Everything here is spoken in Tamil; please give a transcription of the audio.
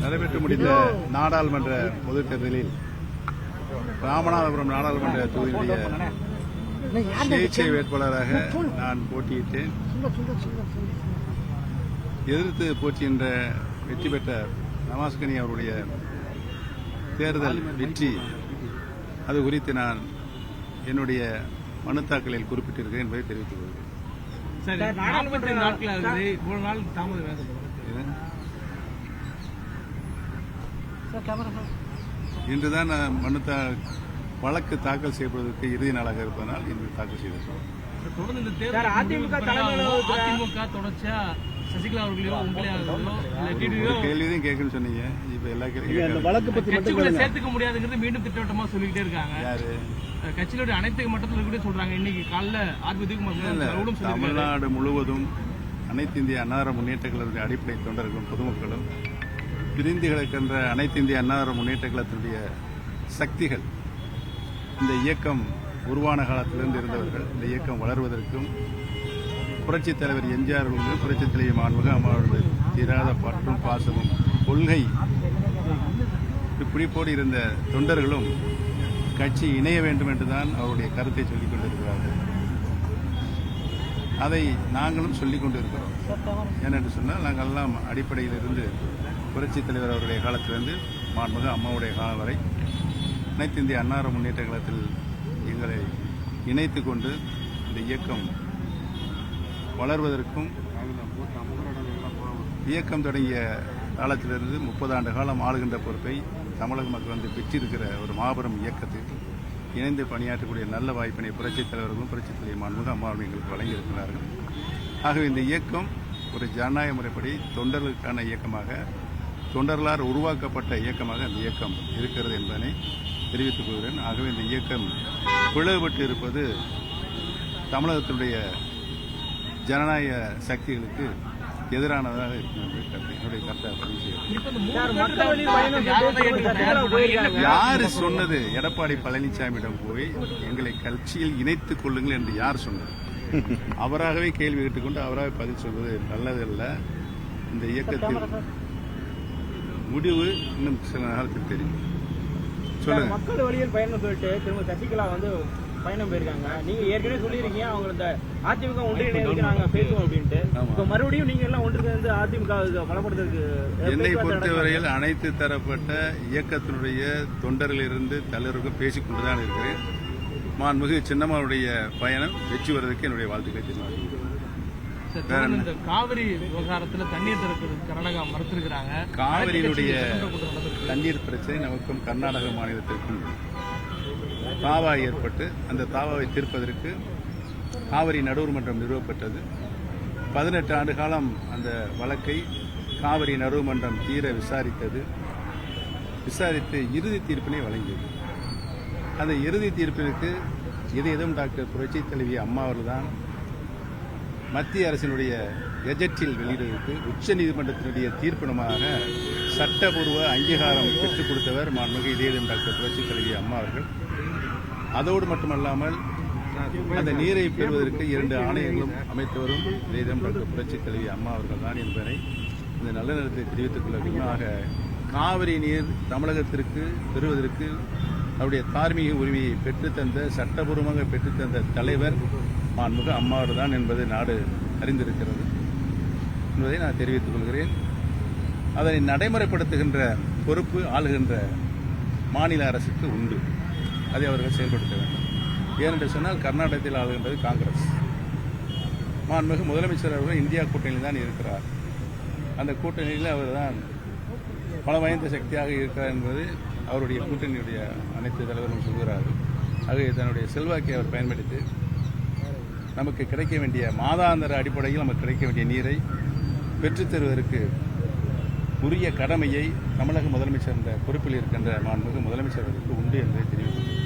நடைபெற்று முடிந்த நாடாளுமன்ற பொதுத் தேர்தலில் ராமநாதபுரம் நாடாளுமன்ற தொகுதியுடைய சுயேட்சை வேட்பாளராக நான் போட்டியிட்டேன். எதிர்த்து போட்டியின்ற வெற்றி பெற்ற நவாஸ்கனி அவருடைய தேர்தல் வெற்றி அது குறித்து நான் என்னுடைய மனு தாக்கலில் குறிப்பிட்டிருக்கிறேன் என்பதை தெரிவித்துக் கொள்கிறேன். இன்றுதான் வழக்கு தாக்கல் செய்யப்படுவதற்கு இறுதி நாளாக இருப்பதனால் இன்று தாக்கல் செய்திருக்கிறோம். கேள்வியும் கேட்கணும்னு சொன்னீங்க. இப்ப எல்லா கேள்வியும் சேர்த்துக்க முடியாதுங்கிறது மீண்டும் திட்டவட்டமா சொல்லிக்கிட்டே இருக்காங்க. யாரு கட்சியினுடைய அனைத்து மட்டத்தில் கூட சொல்றாங்க. இன்னைக்கு காலைல தமிழ்நாடு முழுவதும் அனைத்து இந்திய அண்ணா முன்னேற்ற கழகத்தின் அடிப்படை தொண்டர்களும் பொதுமக்களும் பிரிந்து கிடக்கின்ற அனைத்து இந்திய அண்ணா முன்னேற்ற கழகத்தினுடைய சக்திகள் இந்த இயக்கம் உருவான காலத்திலிருந்து இருந்தவர்கள் இந்த இயக்கம் வளர்வதற்கும் புரட்சித் தலைவர் எம்ஜிஆர் புரட்சித் தலைவர் மாண்புமிகு அம்மாவுடைய தீராத பற்றும் பாசமும் கொள்கை பிடிப்போடு இருந்த தொண்டர்களும் கட்சி இணைய வேண்டும் என்றுதான் அவருடைய கருத்தை சொல்லிக் கொண்டிருக்கிறார்கள். அதை நாங்களும் சொல்லிக் கொண்டிருக்கிறோம். ஏனென்று சொன்னால் நாங்கள் எல்லாம் அடிப்படையில் இருந்து புரட்சித் தலைவர் அவருடைய காலத்திலிருந்து மாண்புமிகு அம்மாவுடைய காலம் வரை அனைத்து இந்திய அண்ணா முன்னேற்ற கழகத்தில் எங்களை இணைத்துக் கொண்டு இந்த இயக்கம் வளர்வதற்கும் இயக்கம் தொடங்கிய காலத்திலிருந்து 30 ஆண்டு காலம் ஆளுகின்ற பொறுப்பை தமிழக மக்கள் வந்து பெற்றிருக்கிற ஒரு மாபெரும் இயக்கத்தில் இணைந்து பணியாற்றக்கூடிய நல்ல வாய்ப்பினை புரட்சித் தலைவர்களும் புரட்சித் தலைவர் மாண்புமிகு அம்மாவும் எங்களுக்கு வழங்கியிருக்கிறார்கள். ஆகவே இந்த இயக்கம் ஒரு ஜனநாயக முறைப்படி தொண்டர்களுக்கான இயக்கமாக தொண்டர்களால் உருவாக்கப்பட்ட இயக்கமாக இந்த இயக்கம் இருக்கிறது என்பதனை தெரிவித்துக் கொள்கிறேன். ஆகவே இந்த இயக்கம் பிளவுபட்டு இருப்பது தமிழகத்தினுடைய ஜனநாயக சக்திகளுக்கு எதிரானதாக இருக்கும் என்னுடைய கருத்தை பதிவு செய்ய. யாரு சொன்னது எடப்பாடி பழனிசாமியிடம் போய் எங்களை கட்சியில் இணைத்துக் கொள்ளுங்கள் என்று யார் சொன்னது? அவராகவே கேள்வி கேட்டுக்கொண்டு அவராக பதில் சொல்வது நல்லதல்ல. இந்த இயக்கத்தில் முடிவு இன்னும் சில நேரத்தில் தெரியும். சொல்லுங்க. மக்கள் வழியில் பயணம் சொல்லிட்டு திரும்ப சசிகலா வந்து பயணம் போயிருக்காங்க. நீங்க ஏற்கனவே சொல்லியிருக்கீங்க அவங்க இந்த அதிமுக ஒன்றிணைந்து நாங்க பேசுவோம் அப்படின்ட்டு. இப்ப மறுபடியும் நீங்க எல்லாம் ஒன்று சேர்ந்து அதிமுக பலப்படுத்துறதுக்கு என்னை பொறுத்தவரையில் அனைத்து தரப்பட்ட இயக்கத்தினுடைய தொண்டர்களிலிருந்து தலைவருக்கும் பேசிக் கொண்டுதான் இருக்கிறேன். மாண்புமிகு சின்னம்மாவுடைய பயணம் வெற்றி வருவதற்கு என்னுடைய வாழ்த்துக்களை தெரிவிக்கிறேன். இந்த காவிரி விவகாரத்தில் தண்ணீர் திறக்கிறது கர்நாடகா மறுத்திருக்கிறாங்க. காவிரியினுடைய தண்ணீர் பிரச்சனை நமக்கும் கர்நாடக மாநிலத்திற்கும் தாவா ஏற்பட்டு அந்த தாவாவை தீர்ப்பதற்கு காவிரி நடுவர் மன்றம் நிறுவப்பட்டது. 18 ஆண்டு காலம் அந்த வழக்கை காவிரி நடுவர் மன்றம் தீர விசாரித்தது. விசாரித்து இறுதி தீர்ப்பினை வழங்கியது. அந்த இறுதி தீர்ப்பிற்கு இதயம் டாக்டர் புரட்சித் தலைவி அம்மா அவர்கள்தான் மத்திய அரசினுடைய கெஜெட்டில் வெளியிடுவதற்கு உச்சநீதிமன்றத்தினுடைய தீர்ப்பினமாக சட்டபூர்வ அங்கீகாரம் பெற்றுக் கொடுத்தவர் மாண்புமிகு இதயம் டாக்டர் புரட்சித் தலைவி அம்மா அவர்கள். அதோடு மட்டுமல்லாமல் அந்த நீரை பெறுவதற்கு 2 ஆணையங்களும் அமைத்தவரும் இதயம் டாக்டர் புரட்சித் தலைவி அம்மா அவர்கள் தான் என்பதை இந்த நல்ல நேரத்தை தெரிவித்துக் கொள்ள வேண்டும். காவிரி நீர் தமிழகத்திற்கு பெறுவதற்கு அவருடைய தார்மீக உரிமையை பெற்றுத்தந்த சட்டபூர்வமாக பெற்றுத்தந்த தலைவர் மாண்புமிகு அம்மாவர் தான் என்பதை நாடு அறிந்திருக்கிறது என்பதை நான் தெரிவித்துக் கொள்கிறேன். அதனை நடைமுறைப்படுத்துகின்ற பொறுப்பு ஆளுகின்ற மாநில அரசுக்கு உண்டு. அதை அவர்கள் செயல்படுத்த வேண்டும். ஏனென்று சொன்னால் கர்நாடகத்தில் ஆளுகின்றது காங்கிரஸ். மாண்புமிகு முதலமைச்சர் அவர்கள் இந்தியா கூட்டணியில் தான் இருக்கிறார். அந்த கூட்டணியில் அவர் தான் பல வாய்ந்த சக்தியாக இருக்கிறார் என்பது அவருடைய கூட்டணியுடைய அனைத்து தலைவர்களும் சொல்கிறார்கள். ஆகவே தன்னுடைய செல்வாக்கை அவர் பயன்படுத்தி நமக்கு கிடைக்க வேண்டிய மாதாந்திர அடிப்படையில் நமக்கு கிடைக்க வேண்டிய நீரை பெற்றுத் தருவதற்கு உரிய கடமையை தமிழக முதலமைச்சர் என்ற பொறுப்பில் இருக்கின்ற மாண்புமிகு முதலமைச்சர்களுக்கு உண்டு என்பதை தெரிவித்துள்ளார்.